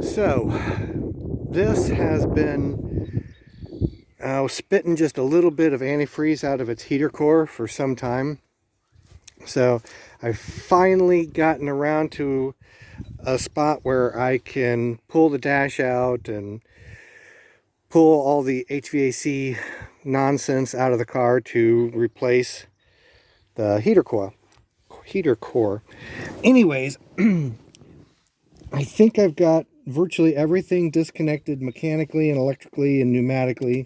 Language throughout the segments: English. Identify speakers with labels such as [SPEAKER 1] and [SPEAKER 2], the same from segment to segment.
[SPEAKER 1] So, this has been spitting just a little bit of antifreeze out of its heater core for some time. So, I've finally gotten around to a spot where I can pull the dash out and pull all the HVAC nonsense out of the car to replace the heater core. Anyways, I think I've got virtually everything disconnected mechanically and electrically and pneumatically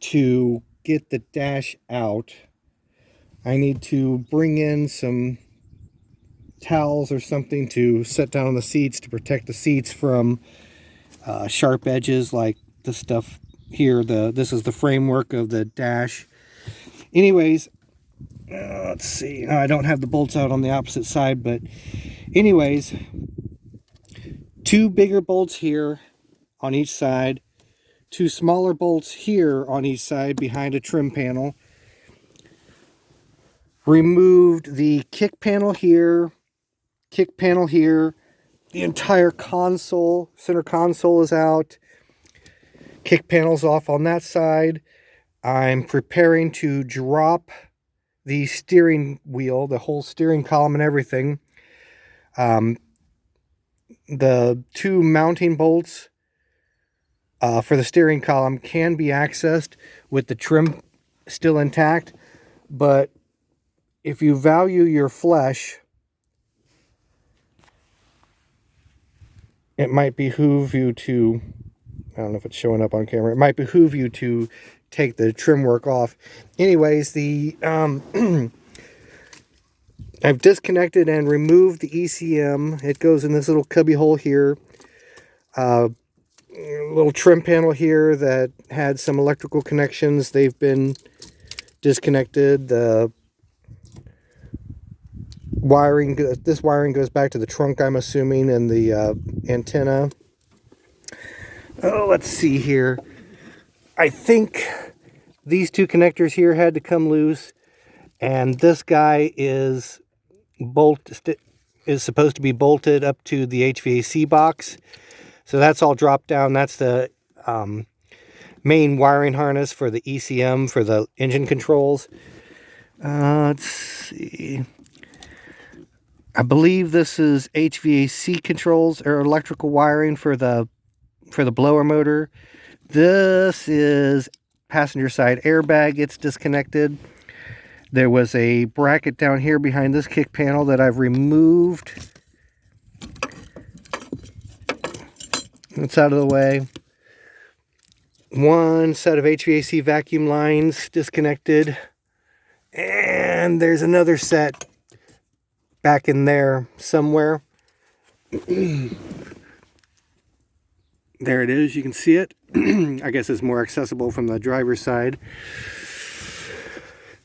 [SPEAKER 1] to get the dash out. I need to bring in some towels or something to set down on the seats to protect the seats from sharp edges like this stuff here. This is the framework of the dash. Anyways, let's see. I don't have the bolts out on the opposite side, but anyways, two bigger bolts here on each side, two smaller bolts here on each side behind a trim panel. Removed the kick panel here, the entire console, center console is out, kick panel's off on that side. I'm preparing to drop the steering wheel, the whole steering column and everything. The two mounting bolts for the steering column can be accessed with the trim still intact, but if you value your flesh, it might behoove you to, I don't know if it's showing up on camera, it might behoove you to take the trim work off. Anyways, I've disconnected and removed the ECM. It goes in this little cubby hole here. A little trim panel here that had some electrical connections. They've been disconnected. The wiring, this wiring goes back to the trunk, I'm assuming, and the antenna. Oh, let's see here. I think these two connectors here had to come loose, and this guy is supposed to be bolted up to the HVAC box. So that's all dropped down. That's the main wiring harness for the ECM for the engine controls. Let's see. I believe this is HVAC controls or electrical wiring for the blower motor. This is passenger side airbag. It's disconnected. There was a bracket down here behind this kick panel that I've removed. It's out of the way. One set of HVAC vacuum lines disconnected. And there's another set back in there somewhere. There it is. You can see it. I guess it's more accessible from the driver's side.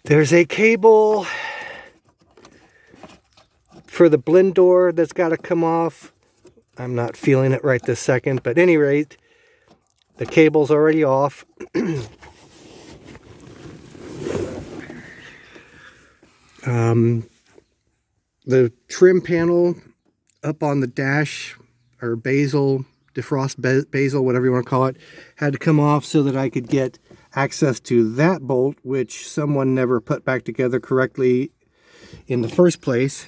[SPEAKER 1] There's a cable for the blend door that's got to come off. I'm not feeling it right this second, but at any rate, the cable's already off. The trim panel up on the dash, or basil, defrost basil, whatever you want to call it, had to come off so that I could get access to that bolt, which someone never put back together correctly in the first place.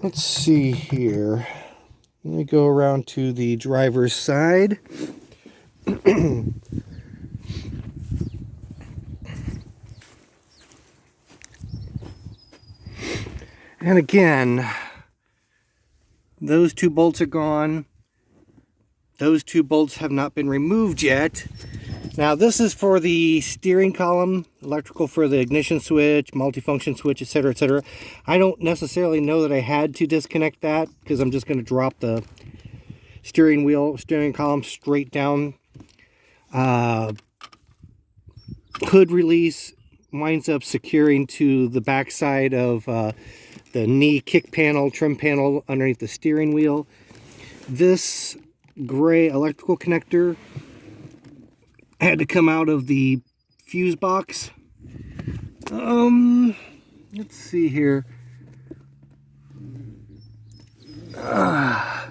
[SPEAKER 1] Let's see here. Let me go around to the driver's side. And again, those two bolts are gone. Those two bolts have not been removed yet. Now this is for the steering column, electrical for the ignition switch, multifunction switch, etc., etc. I don't necessarily know that I had to disconnect that because I'm just going to drop the steering column straight down. Hood release winds up securing to the back side of the knee kick panel, trim panel underneath the steering wheel. This gray electrical connector had to come out of the fuse box. Let's see here. Yeah,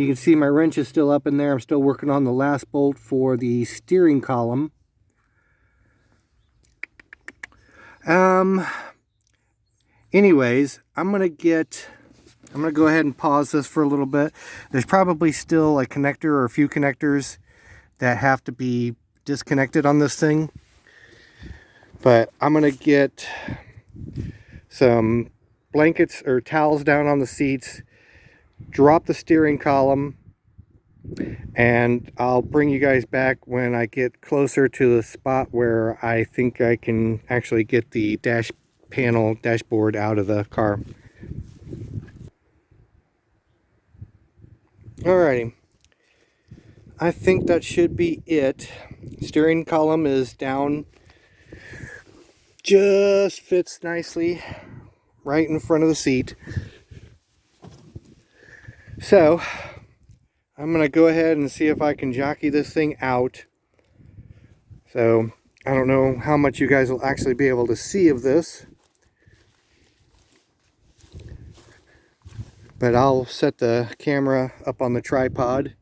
[SPEAKER 1] You can see my wrench is still up in there. I'm still working on the last bolt for the steering column. Anyways, I'm gonna go ahead and pause this for a little bit. There's probably still a connector or a few connectors that have to be disconnected on this thing. But I'm gonna get some blankets or towels down on the seats, drop the steering column, and I'll bring you guys back when I get closer to the spot where I think I can actually get the dashboard out of the car. Alrighty, I think that should be it. Steering column is down, just fits nicely right in front of the seat. So I'm gonna go ahead and see if I can jockey this thing out. So I don't know how much you guys will actually be able to see of this, but I'll set the camera up on the tripod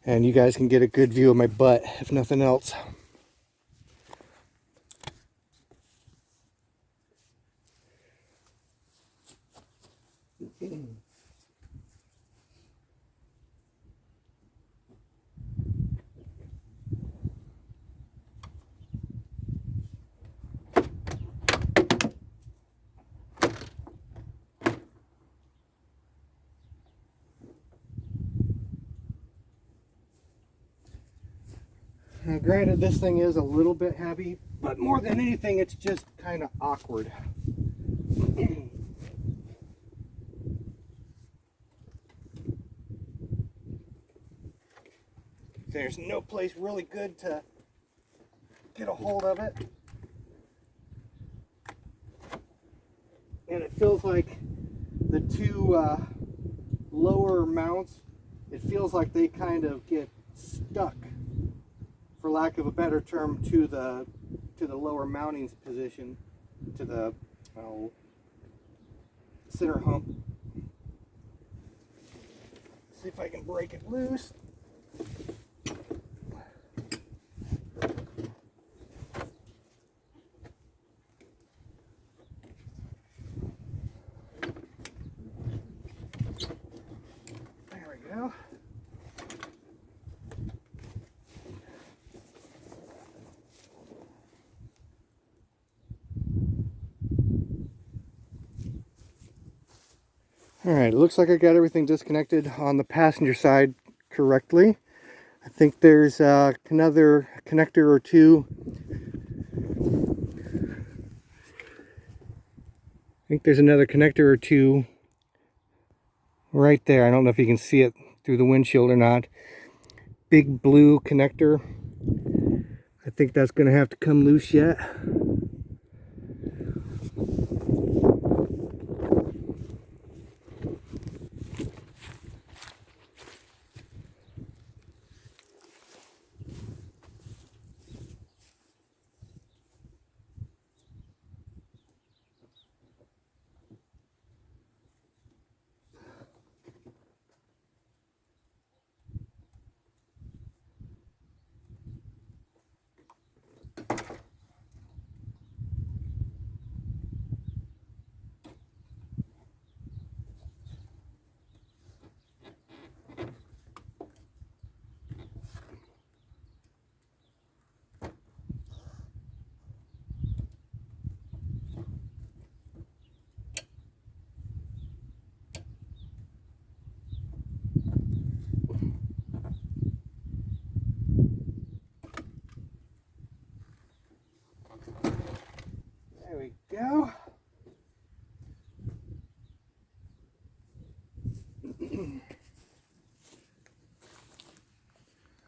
[SPEAKER 1] and you guys can get a good view of my butt, if nothing else. Now, granted, this thing is a little bit heavy, but more than anything, it's just kind of awkward. There's no place really good to get a hold of it. And it feels like the two lower mounts, it feels like they kind of get stuck, for lack of a better term, to the lower mounting position, to the center hump. See if I can break it loose. There we go. Alright, it looks like I got everything disconnected on the passenger side correctly. I think there's another connector or two. I think there's another connector or two right there. I don't know if you can see it through the windshield or not. Big blue connector. I think that's going to have to come loose yet. There we go.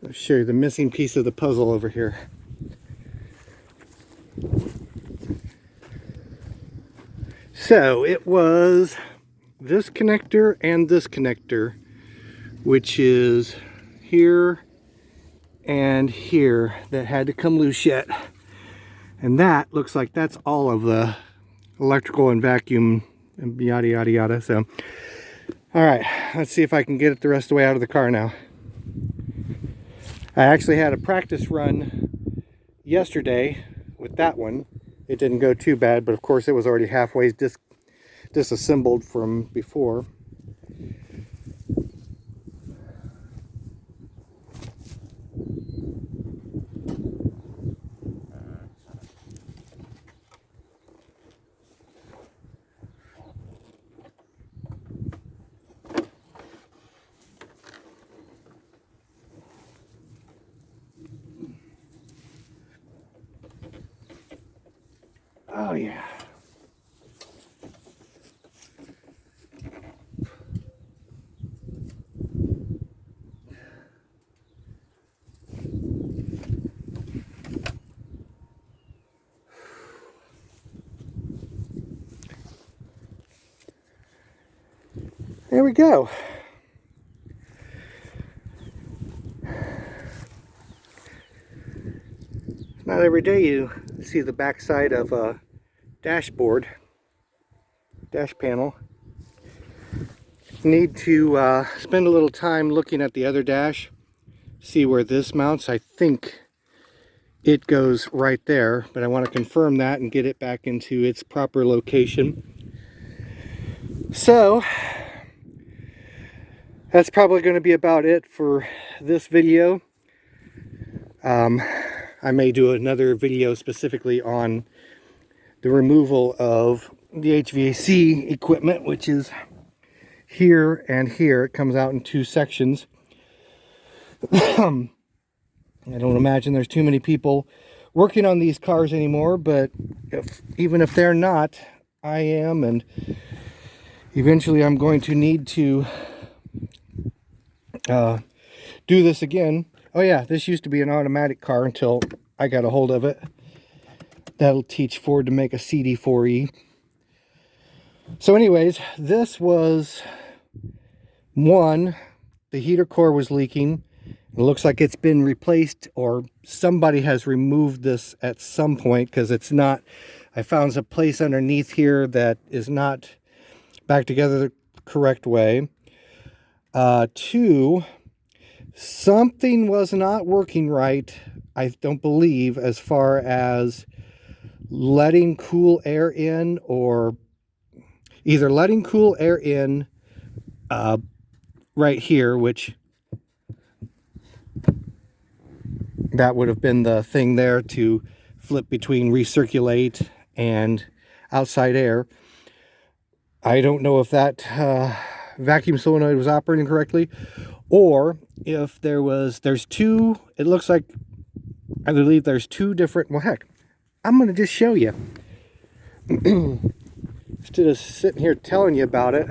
[SPEAKER 1] I'll show you the missing piece of the puzzle over here. So it was this connector and this connector, which is here and here, that had to come loose yet. And that looks like that's all of the electrical and vacuum and yada yada yada. So all right, let's see if I can get it the rest of the way out of the car now. I actually had a practice run yesterday with that one. It didn't go too bad, but of course it was already halfway disassembled from before. Oh yeah. There we go. Not every day you see the back side of a dash panel. Need to spend a little time looking at the other dash, see where this mounts. I think it goes right there, but I want to confirm that and get it back into its proper location. So that's probably going to be about it for this video. I may do another video specifically on the removal of the HVAC equipment, which is here and here. It comes out in two sections. I don't imagine there's too many people working on these cars anymore, but even if they're not, I am, and eventually I'm going to need to do this again. Oh yeah, this used to be an automatic car until I got a hold of it. That'll teach Ford to make a CD4E. So anyways, this was one. The heater core was leaking. It looks like it's been replaced, or somebody has removed this at some point, because it's not, I found a place underneath here that is not back together the correct way. Two, something was not working right, I don't believe, as far as letting cool air in, or either letting cool air in right here, which that would have been the thing there to flip between recirculate and outside air. I don't know if that vacuum solenoid was operating correctly, or if there's two, it looks like, I believe there's two different, well heck, I'm going to just show you. Instead of sitting here telling you about it.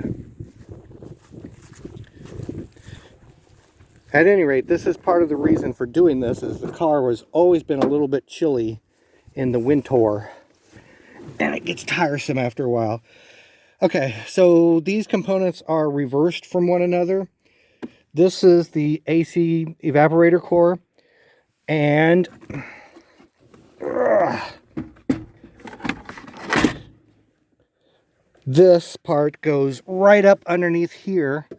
[SPEAKER 1] At any rate, this is part of the reason for doing this, is the car has always been a little bit chilly in the winter, and it gets tiresome after a while. Okay, so these components are reversed from one another. This is the AC evaporator core, and this part goes right up underneath here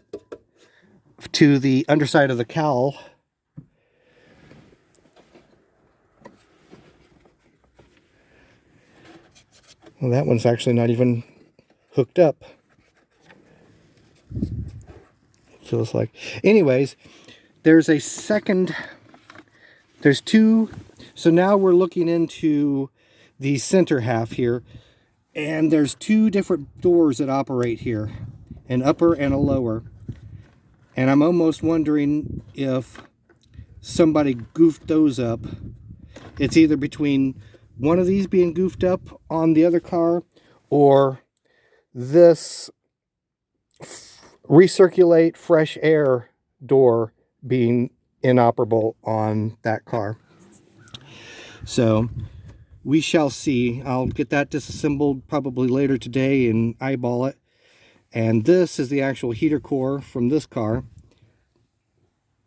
[SPEAKER 1] to the underside of the cowl. Well, that one's actually not even hooked up. Feels like. Anyways, there's a second, there's two. So now we're looking into the center half here, and there's two different doors that operate here, an upper and a lower. And I'm almost wondering if somebody goofed those up. It's either between one of these being goofed up on the other car, or this recirculate fresh air door being inoperable on that car. So we shall see. I'll get that disassembled probably later today and eyeball it. And this is the actual heater core from this car.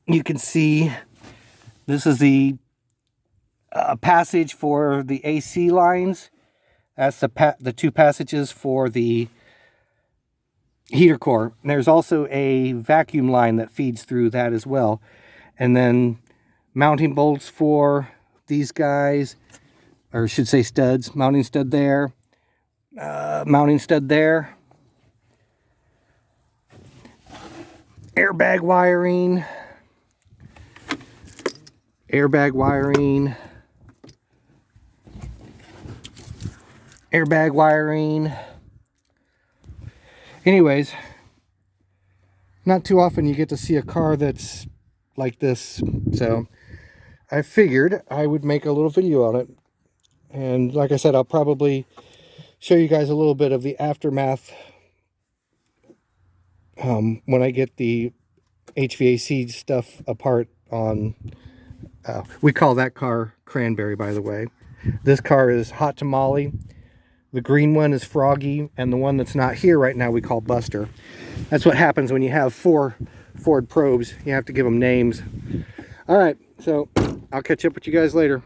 [SPEAKER 1] You can see this is the passage for the AC lines. That's the two passages for the heater core. And there's also a vacuum line that feeds through that as well. And then mounting bolts for these guys, or I should say studs. Mounting stud there, mounting stud there. Airbag wiring. Airbag wiring. Airbag wiring. Anyways, not too often you get to see a car that's like this, so I figured I would make a little video on it. And like I said, I'll probably show you guys a little bit of the aftermath when I get the HVAC stuff apart on, we call that car Cranberry, by the way. This car is Hot Tamale. The green one is Froggy, and the one that's not here right now we call Buster. That's what happens when you have 4 Ford Probes. You have to give them names. All right, so I'll catch up with you guys later.